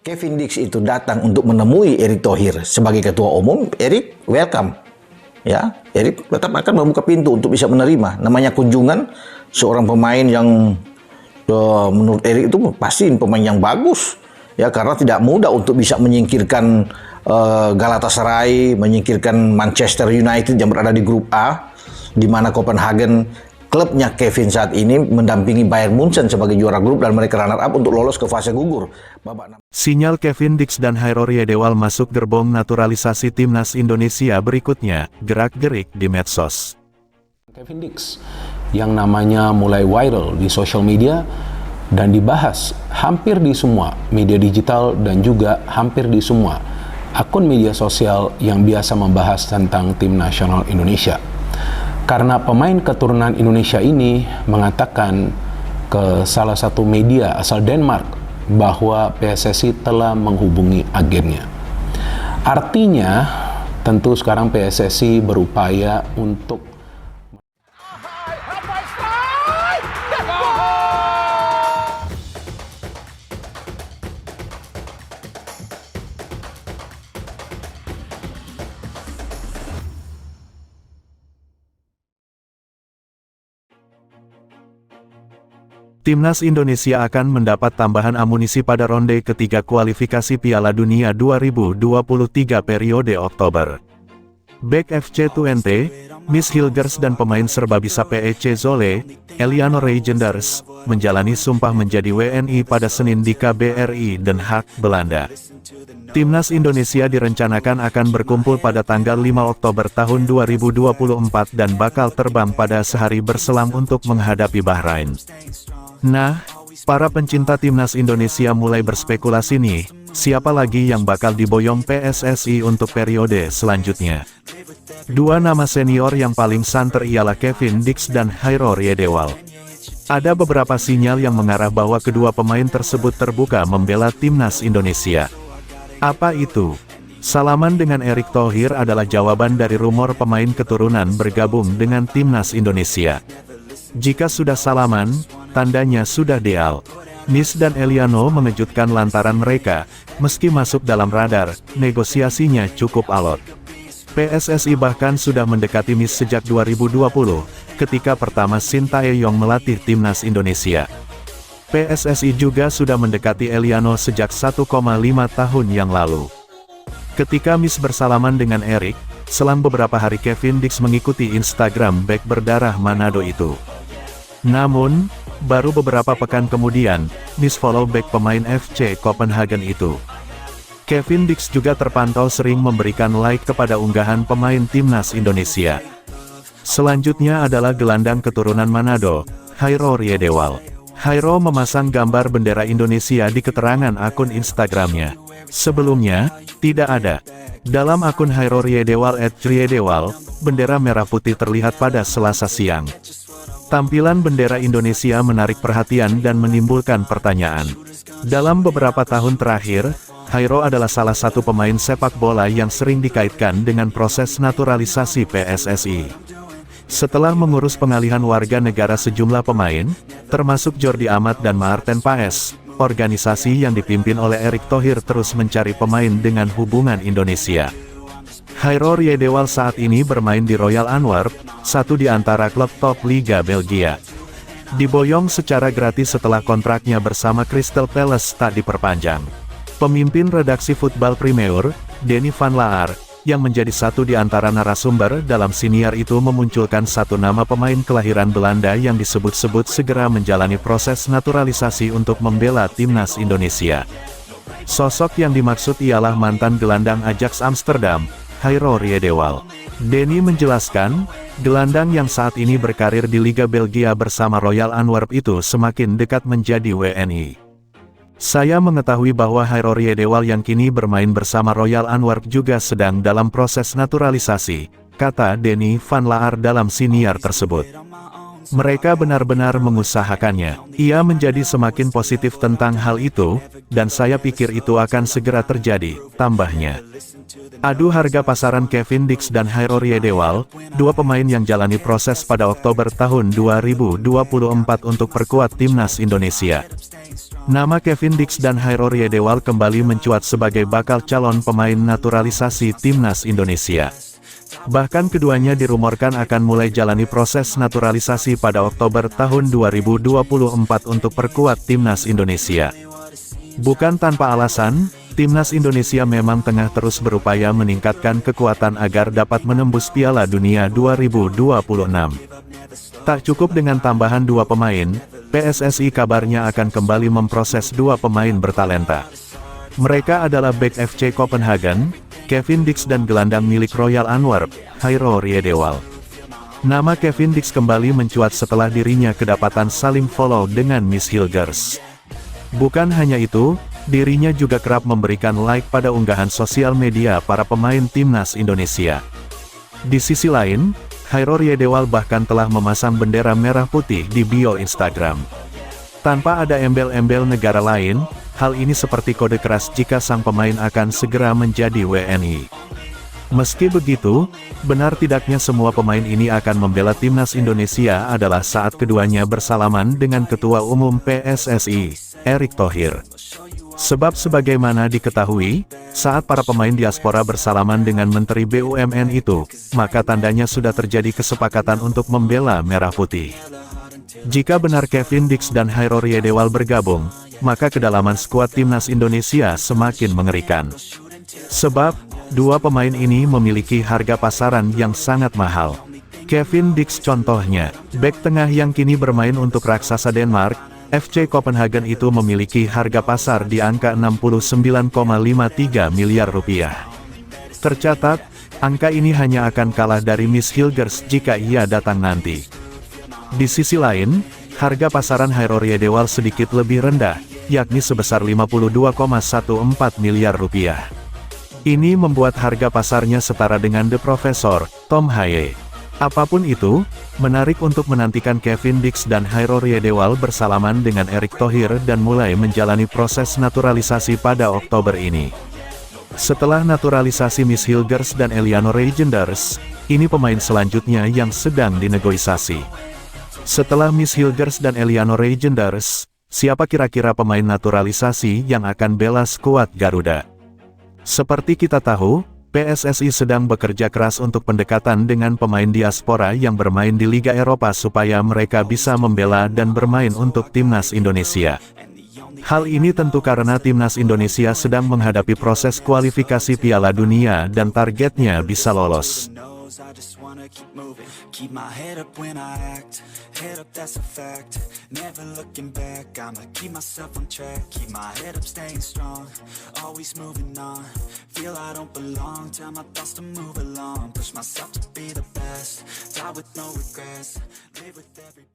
Kevin Dix itu datang untuk menemui Erick Thohir sebagai ketua umum, Erick welcome. Ya, Erick tetap akan membuka pintu untuk bisa menerima. Namanya kunjungan seorang pemain yang menurut Erick itu pasti pemain yang bagus. Ya, karena tidak mudah untuk bisa menyingkirkan Galatasaray, menyingkirkan Manchester United yang berada di grup A, di mana Copenhagen klubnya Kevin saat ini mendampingi Bayern Munchen sebagai juara grup dan mereka runner up untuk lolos ke fase gugur. Sinyal Kevin Dix dan Hairor Yedewal masuk gerbong naturalisasi timnas Indonesia berikutnya, gerak-gerik di medsos. Kevin Dix yang namanya mulai viral di sosial media dan dibahas hampir di semua media digital dan juga hampir di semua akun media sosial yang biasa membahas tentang tim nasional Indonesia. Karena pemain keturunan Indonesia ini mengatakan ke salah satu media asal Denmark bahwa PSSI telah menghubungi agennya. Artinya, tentu sekarang PSSI berupaya untuk Timnas Indonesia akan mendapat tambahan amunisi pada ronde ketiga kualifikasi Piala Dunia 2023 periode Oktober. Bek FC Twente, Miss Hilgers dan pemain serbabisa PEC Zwolle, Eliano Reijenders, menjalani sumpah menjadi WNI pada Senin di KBRI Den Haag, Belanda. Timnas Indonesia direncanakan akan berkumpul pada tanggal 5 Oktober tahun 2024 dan bakal terbang pada sehari berselang untuk menghadapi Bahrain. Nah, para pencinta timnas Indonesia mulai berspekulasi nih, siapa lagi yang bakal diboyong PSSI untuk periode selanjutnya. Dua nama senior yang paling santer ialah Kevin Dix dan Hairor Yedewal. Ada beberapa sinyal yang mengarah bahwa kedua pemain tersebut terbuka membela timnas Indonesia. Apa itu? Salaman dengan Erick Thohir adalah jawaban dari rumor pemain keturunan bergabung dengan timnas Indonesia. Jika sudah salaman, tandanya sudah deal. Nis dan Eliano mengejutkan lantaran mereka, meski masuk dalam radar, negosiasinya cukup alot. PSSI bahkan sudah mendekati Nis sejak 2020, ketika pertama Sintayong melatih timnas Indonesia. PSSI juga sudah mendekati Eliano sejak 1,5 tahun yang lalu. Ketika Nis bersalaman dengan Erick, selang beberapa hari Kevin Dix mengikuti Instagram bek berdarah Manado itu. Namun, baru beberapa pekan kemudian, Nis follow back pemain FC Copenhagen itu. Kevin Dix juga terpantau sering memberikan like kepada unggahan pemain timnas Indonesia. Selanjutnya adalah gelandang keturunan Manado, Hairor Yedewal. Hairo memasang gambar bendera Indonesia di keterangan akun Instagramnya. Sebelumnya, tidak ada. Dalam akun Hairor Yedewal @Yedewal, bendera merah putih terlihat pada Selasa siang. Tampilan bendera Indonesia menarik perhatian dan menimbulkan pertanyaan. Dalam beberapa tahun terakhir, Hairo adalah salah satu pemain sepak bola yang sering dikaitkan dengan proses naturalisasi PSSI. Setelah mengurus pengalihan warga negara sejumlah pemain, termasuk Jordi Amat dan Maarten Paes, organisasi yang dipimpin oleh Erick Thohir terus mencari pemain dengan hubungan Indonesia. Hairor Yedewal saat ini bermain di Royal Antwerp, satu di antara klub top Liga Belgia. Diboyong secara gratis setelah kontraknya bersama Crystal Palace tak diperpanjang. Pemimpin redaksi Football Premier, Denny van Laar, yang menjadi satu di antara narasumber dalam siniar itu memunculkan satu nama pemain kelahiran Belanda yang disebut-sebut segera menjalani proses naturalisasi untuk membela timnas Indonesia. Sosok yang dimaksud ialah mantan gelandang Ajax Amsterdam, Hairor Yedewal. Denny menjelaskan, gelandang yang saat ini berkarir di Liga Belgia bersama Royal Antwerp itu semakin dekat menjadi WNI. Saya mengetahui bahwa Hairor Yedewal yang kini bermain bersama Royal Antwerp juga sedang dalam proses naturalisasi, kata Denny van Laar dalam siniar tersebut. Mereka benar-benar mengusahakannya. Ia menjadi semakin positif tentang hal itu, dan saya pikir itu akan segera terjadi, tambahnya. Adu harga pasaran Kevin Dix dan Hairo Riedewald, dua pemain yang jalani proses pada Oktober tahun 2024 untuk perkuat timnas Indonesia. Nama Kevin Dix dan Hairo Riedewald kembali mencuat sebagai bakal calon pemain naturalisasi timnas Indonesia. Bahkan keduanya dirumorkan akan mulai jalani proses naturalisasi pada Oktober tahun 2024 untuk perkuat timnas Indonesia. Bukan tanpa alasan, timnas Indonesia memang tengah terus berupaya meningkatkan kekuatan agar dapat menembus Piala Dunia 2026. Tak cukup dengan tambahan dua pemain, PSSI kabarnya akan kembali memproses dua pemain bertalenta. Mereka adalah bek FC Copenhagen, Kevin Dix dan gelandang milik Royal Antwerp, Hairo Riedewald. Nama Kevin Dix kembali mencuat setelah dirinya kedapatan saling follow dengan Miss Hilgers. Bukan hanya itu, dirinya juga kerap memberikan like pada unggahan sosial media para pemain timnas Indonesia. Di sisi lain, Hairo Riedewald bahkan telah memasang bendera merah putih di bio Instagram. Tanpa ada embel-embel negara lain, hal ini seperti kode keras jika sang pemain akan segera menjadi WNI. Meski begitu, benar tidaknya semua pemain ini akan membela timnas Indonesia adalah saat keduanya bersalaman dengan Ketua Umum PSSI, Erick Thohir. Sebab sebagaimana diketahui, saat para pemain diaspora bersalaman dengan Menteri BUMN itu, maka tandanya sudah terjadi kesepakatan untuk membela Merah Putih. Jika benar Kevin Dix dan Hairo Riedewald bergabung, maka kedalaman skuad timnas Indonesia semakin mengerikan. Sebab, dua pemain ini memiliki harga pasaran yang sangat mahal. Kevin Dix contohnya, bek tengah yang kini bermain untuk raksasa Denmark, FC Copenhagen itu memiliki harga pasar di angka 69,53 miliar rupiah. Tercatat, angka ini hanya akan kalah dari Miss Hilgers jika ia datang nanti. Di sisi lain, harga pasaran Hairo Riedewald sedikit lebih rendah, yakni sebesar 52,14 miliar rupiah. Ini membuat harga pasarnya setara dengan The Professor, Tom Haye. Apapun itu, menarik untuk menantikan Kevin Dix dan Hairo Riedewald bersalaman dengan Erick Thohir dan mulai menjalani proses naturalisasi pada Oktober ini. Setelah naturalisasi Miss Hilgers dan Eliano Reijnders, ini pemain selanjutnya yang sedang dinegosiasi. Setelah Miss Hilgers dan Eliano Reijnders, siapa kira-kira pemain naturalisasi yang akan bela skuad Garuda? Seperti kita tahu, PSSI sedang bekerja keras untuk pendekatan dengan pemain diaspora yang bermain di Liga Eropa supaya mereka bisa membela dan bermain untuk timnas Indonesia. Hal ini tentu karena timnas Indonesia sedang menghadapi proses kualifikasi Piala Dunia dan targetnya bisa lolos. I just wanna keep moving, keep my head up when I act, head up that's a fact, never looking back, I'ma keep myself on track, keep my head up staying strong, always moving on, feel I don't belong, tell my thoughts to move along, push myself to be the best, die with no regrets, live with every